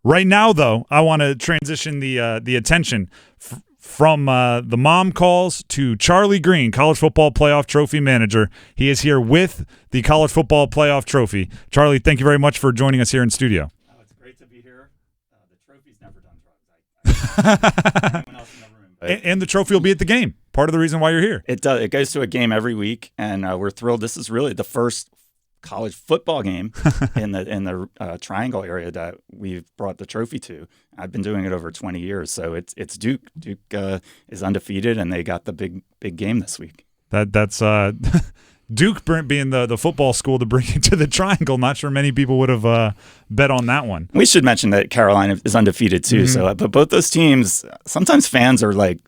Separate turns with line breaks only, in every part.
Right now, though, I want to transition the attention from the mom calls to Charley Green, College Football Playoff Trophy manager. He is here with the College Football Playoff Trophy. Charley, thank you very much for joining us here in studio.
Oh, it's great to be here. The trophy's never done drugs. Anyone else in the room.
And the trophy will be at the game. Part of the reason why you're here.
It does. It goes to a game every week, and we're thrilled. This is really the first college football game in the Triangle area that we've brought the trophy to. I've been doing it over 20 years, so it's Duke. Duke is undefeated, and they got the big game this week.
That's Duke being the football school to bring it to the Triangle. Not sure many people would have bet on that one.
We should mention that Carolina is undefeated too. Mm-hmm. So, but both those teams, sometimes fans are like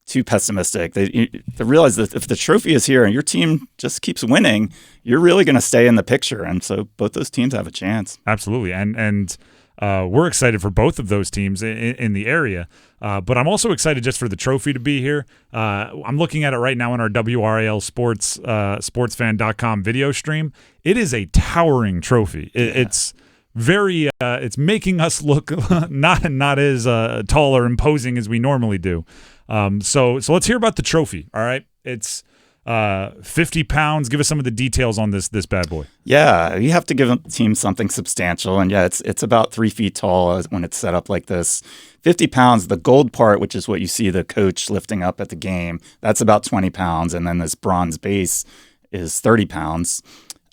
too pessimistic. They realize that if the trophy is here and your team just keeps winning, you're really going to stay in the picture. And so both those teams have a chance.
Absolutely. And we're excited for both of those teams in the area. But I'm also excited just for the trophy to be here. I'm looking at it right now in our WRAL Sports, sportsfan.com video stream. It is a towering trophy. It's very it's making us look not as tall or imposing as we normally do. So let's hear about the trophy. All right. It's 50 pounds. Give us some of the details on this bad boy.
Yeah, you have to give a team something substantial. And yeah, it's about 3 feet tall when it's set up like this. 50 pounds, the gold part, which is what you see the coach lifting up at the game, that's about 20 pounds. And then this bronze base is 30 pounds.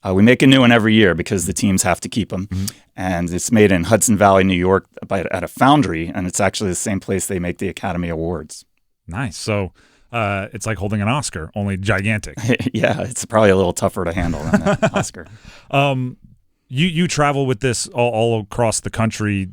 We make a new one every year because the teams have to keep them. Mm-hmm. And it's made in Hudson Valley, New York, at a foundry. And it's actually the same place they make the Academy Awards.
Nice. So it's like holding an Oscar, only gigantic.
Yeah, it's probably a little tougher to handle than an Oscar.
You travel with this all across the country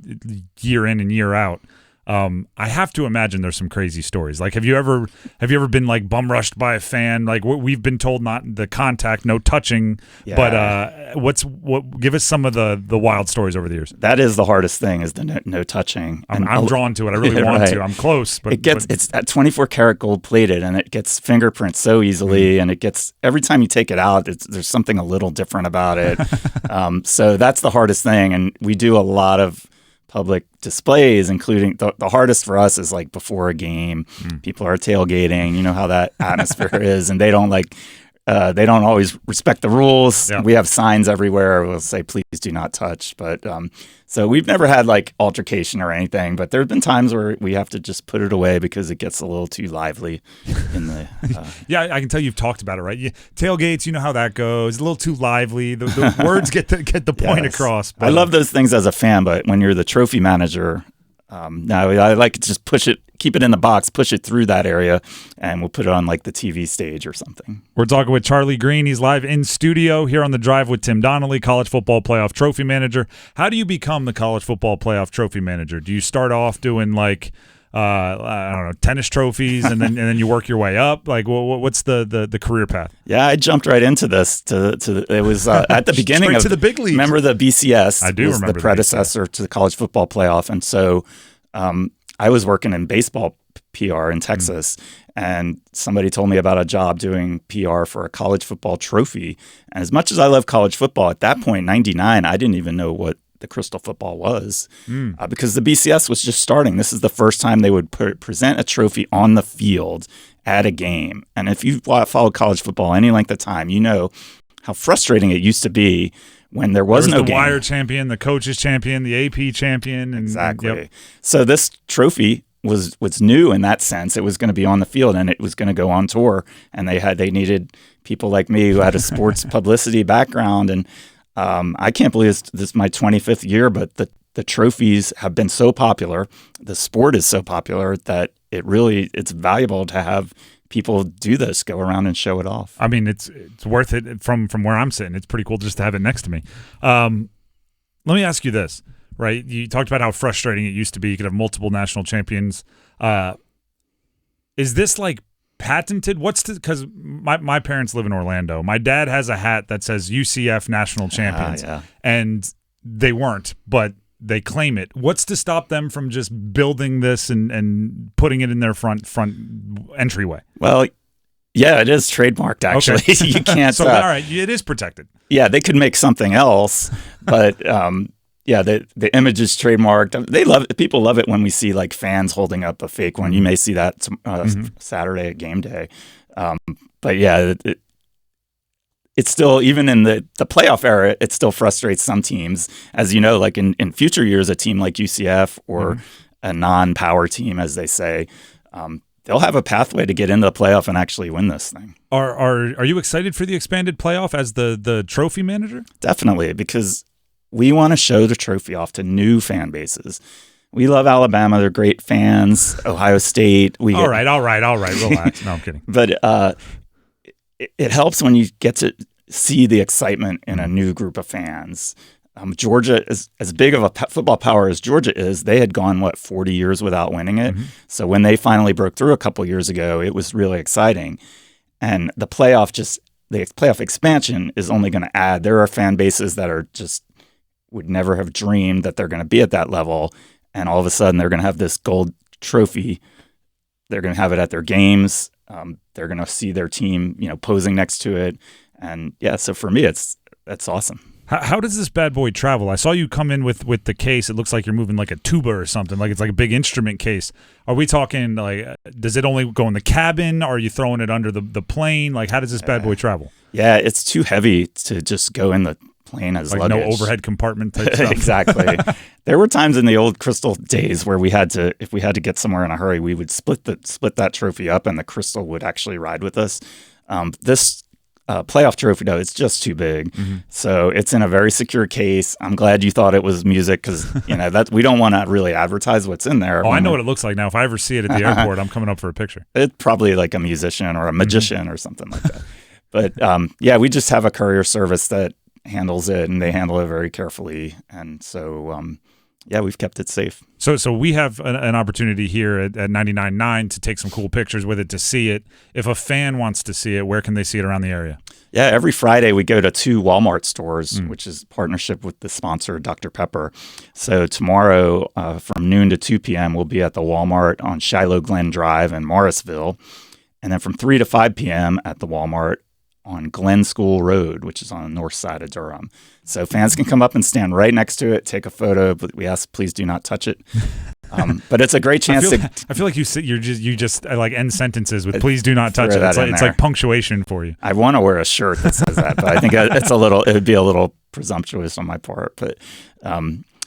year in and year out. I have to imagine there's some crazy stories. Like, have you ever been like bum rushed by a fan? Like we've been told not the contact, no touching. Yeah. But give us some of the wild stories over the years.
That is the hardest thing, is the no touching.
I'm drawn to it. I really want to. I'm close, but
it's at 24 karat gold plated, and it gets fingerprints so easily, and it gets every time you take it out, there's something a little different about it. So that's the hardest thing, and we do a lot of public displays, including the hardest for us is like before a game. People are tailgating. You know how that atmosphere is, and they don't always respect the rules. Yeah. We have signs everywhere. We'll say, please do not touch. But so we've never had like altercation or anything, but there have been times where we have to just put it away because it gets a little too lively in the
Yeah, I can tell you've talked about it, right? Tailgates, you know how that goes. A little too lively. The words get the point across. But,
I love those things as a fan, but when you're the trophy manager, no, I like to just push it, keep it in the box, push it through that area, and we'll put it on like the TV stage or something.
We're talking with Charley Green. He's live in studio here on The Drive with Tim Donnelly, College Football Playoff Trophy manager. How do you become the College Football Playoff Trophy manager? Do you start off doing like I don't know, tennis trophies, and then you work your way up? Like, what's the career path?
Yeah, I jumped right into this. It was at the beginning of
to the big leagues.
Remember the BCS?
I do remember
the predecessor to the College Football Playoff, and so I was working in baseball PR in Texas, and somebody told me about a job doing PR for a college football trophy. And as much as I love college football, at that point, '99, I didn't even know what the Crystal Football was because the BCS was just starting. This is the first time they would present a trophy on the field at a game. And if you've followed college football any length of time, you know how frustrating it used to be when there was no
the
game.
Wire champion, the coaches champion, the AP champion. And,
exactly.
Yep.
So this trophy was new in that sense. It was going to be on the field, and it was going to go on tour. And they needed people like me who had a sports publicity background. And I can't believe this is my 25th year, but the trophies have been so popular. The sport is so popular that it's valuable to have people do this, go around and show it off.
I mean, it's worth it from where I'm sitting. It's pretty cool just to have it next to me. Let me ask you this, right? You talked about how frustrating it used to be. You could have multiple national champions. Is this like patented? Because my parents live in Orlando. My dad has a hat that says UCF national champions, and they weren't, but they claim it. What's to stop them from just building this and putting it in their front entryway?
Well, yeah, it is trademarked, actually. Okay. You can't.
So, all right, it is protected.
Yeah, they could make something else, but Yeah, the image is trademarked. They love it. People love it when we see like fans holding up a fake one. You may see that Saturday at game day. But yeah, it's still, even in the playoff era, it still frustrates some teams. As you know, like in future years, a team like UCF or a non-power team, as they say, they'll have a pathway to get into the playoff and actually win this thing.
Are you excited for the expanded playoff as the trophy manager?
Definitely, because we want to show the trophy off to new fan bases. We love Alabama. They're great fans. Ohio State.
All right. Relax. No, I'm kidding.
But it helps when you get to see the excitement in a new group of fans. Georgia is as big of a football power as Georgia is. They had gone 40 years without winning it. So when they finally broke through a couple years ago, it was really exciting. And the playoff expansion is only going to add. There are fan bases that are just would never have dreamed that they're going to be at that level, and all of a sudden they're going to have this gold trophy. They're going to have it at their games. They're going to see their team, posing next to it, and yeah. So for me, that's awesome.
How does this bad boy travel? I saw you come in with the case. It looks like you're moving like a tuba or something. Like it's like a big instrument case. Are we talking like? Does it only go in the cabin? Or are you throwing it under the plane? Like how does this bad boy travel?
Yeah, it's too heavy to just go in the plane as
like
luggage.
No overhead compartment type stuff.
Exactly. There were times in the old Crystal days where if we had to get somewhere in a hurry, we would split that trophy up, and the Crystal would actually ride with us. This playoff trophy, though, it's just too big, so it's in a very secure case. I'm glad you thought it was music because that we don't want to really advertise what's in there.
Oh, I know what it looks like now. If I ever see it at the airport, I'm coming up for a picture.
It's probably like a musician or a magician or something like that. But yeah, we just have a courier service that handles it, and they handle it very carefully, and so yeah, we've kept it safe.
So we have an opportunity here at 99.9 to take some cool pictures with it, to see it. If a fan wants to see it, where can they see it around the area?
Yeah, every Friday we go to 2 Walmart stores, which is partnership with the sponsor, Dr. Pepper. So tomorrow from noon to 2 p.m. we'll be at the Walmart on Shiloh Glen Drive in Morrisville, and then from 3 to 5 p.m. at the Walmart on Glen School Road, which is on the north side of Durham. So fans can come up and stand right next to it, take a photo, but we ask, please do not touch it. But it's a great chance
I feel like you just like end sentences with "please do not touch it." It's like punctuation for you.
I want to wear a shirt that says that, but I think it would be a little presumptuous on my part. But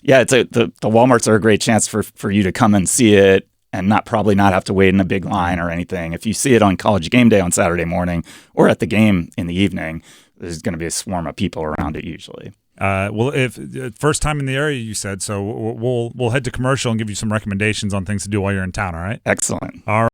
yeah, the Walmarts are a great chance for you to come and see it, and probably not have to wait in a big line or anything. If you see it on College Game Day on Saturday morning or at the game in the evening, there's going to be a swarm of people around it usually.
Well, if first time in the area, you said, so we'll head to commercial and give you some recommendations on things to do while you're in town. All right.
Excellent.
All right.